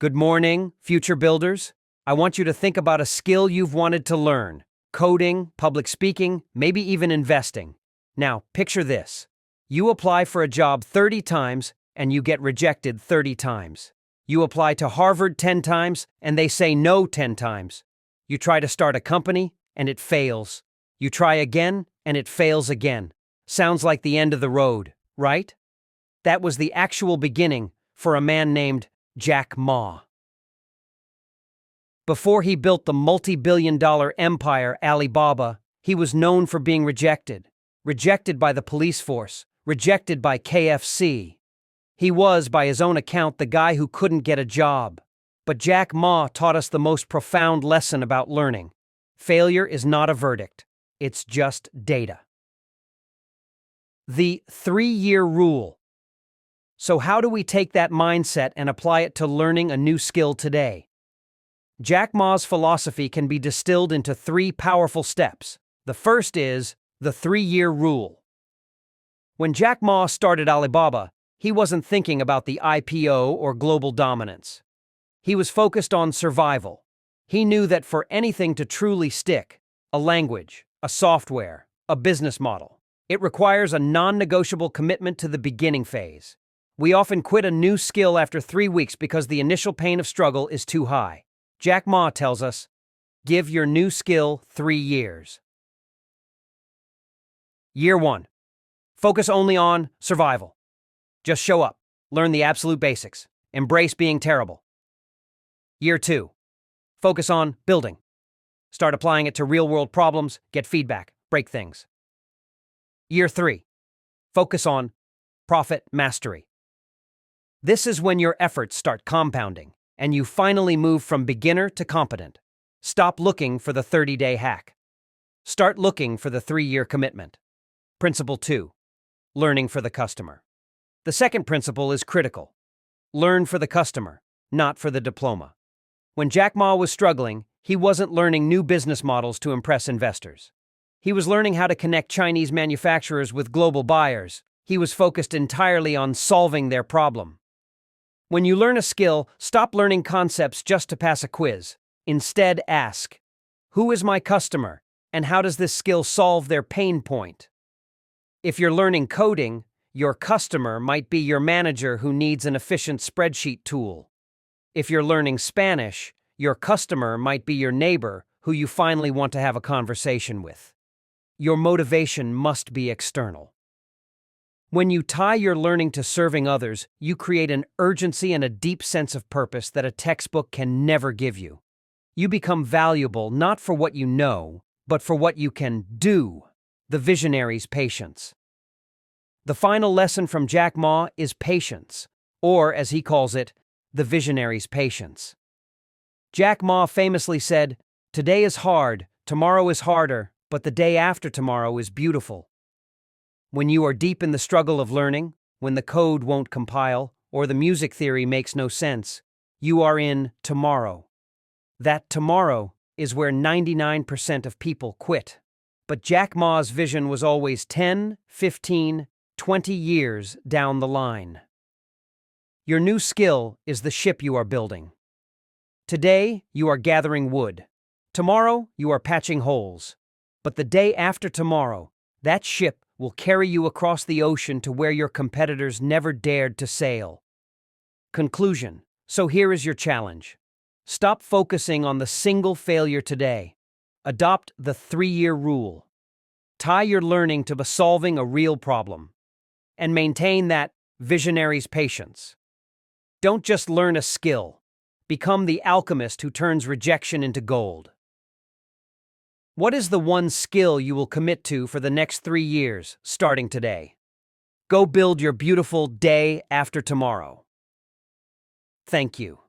Good morning, future builders. I want you to think about a skill you've wanted to learn: coding, public speaking, maybe even investing. Now, picture this. You apply for a job 30 times and you get rejected 30 times. You apply to Harvard 10 times and they say no 10 times. You try to start a company and it fails. You try again and it fails again. Sounds like the end of the road, right? That was the actual beginning for a man named Jack Ma. Before he built the multi-billion-dollar empire Alibaba, he was known for being rejected. Rejected by the police force, rejected by KFC. He was, by his own account, the guy who couldn't get a job. But Jack Ma taught us the most profound lesson about learning. Failure is not a verdict. It's just data. The 3-year rule. So how do we take that mindset and apply it to learning a new skill today? Jack Ma's philosophy can be distilled into 3 powerful steps. The first is the 3-year rule. When Jack Ma started Alibaba, he wasn't thinking about the IPO or global dominance. He was focused on survival. He knew that for anything to truly stick, a language, a software, a business model, it requires a non-negotiable commitment to the beginning phase. We often quit a new skill after 3 weeks because the initial pain of struggle is too high. Jack Ma tells us, give your new skill 3 years. Year 1. Focus only on survival. Just show up, learn the absolute basics, embrace being terrible. Year 2. Focus on building. Start applying it to real-world problems, get feedback, break things. Year 3. Focus on profit mastery. This is when your efforts start compounding, and you finally move from beginner to competent. Stop looking for the 30-day hack. Start looking for the 3-year commitment. Principle 2. Learning for the customer. The second principle is critical. Learn for the customer, not for the diploma. When Jack Ma was struggling, he wasn't learning new business models to impress investors. He was learning how to connect Chinese manufacturers with global buyers. He was focused entirely on solving their problem. When you learn a skill, stop learning concepts just to pass a quiz. Instead, ask, who is my customer, and how does this skill solve their pain point? If you're learning coding, your customer might be your manager who needs an efficient spreadsheet tool. If you're learning Spanish, your customer might be your neighbor who you finally want to have a conversation with. Your motivation must be external. When you tie your learning to serving others, you create an urgency and a deep sense of purpose that a textbook can never give you. You become valuable not for what you know, but for what you can do. The visionary's patience. The final lesson from Jack Ma is patience, or as he calls it, the visionary's patience. Jack Ma famously said, "Today is hard, tomorrow is harder, but the day after tomorrow is beautiful." When you are deep in the struggle of learning, when the code won't compile, or the music theory makes no sense, you are in tomorrow. That tomorrow is where 99% of people quit. But Jack Ma's vision was always 10, 15, 20 years down the line. Your new skill is the ship you are building. Today, you are gathering wood. Tomorrow, you are patching holes. But the day after tomorrow, that ship will carry you across the ocean to where your competitors never dared to sail. Conclusion. So here is your challenge. Stop focusing on the single failure today. Adopt the 3-year rule. Tie your learning to solving a real problem. And maintain that visionary's patience. Don't just learn a skill. Become the alchemist who turns rejection into gold. What is the one skill you will commit to for the next 3 years, starting today? Go build your beautiful day after tomorrow. Thank you.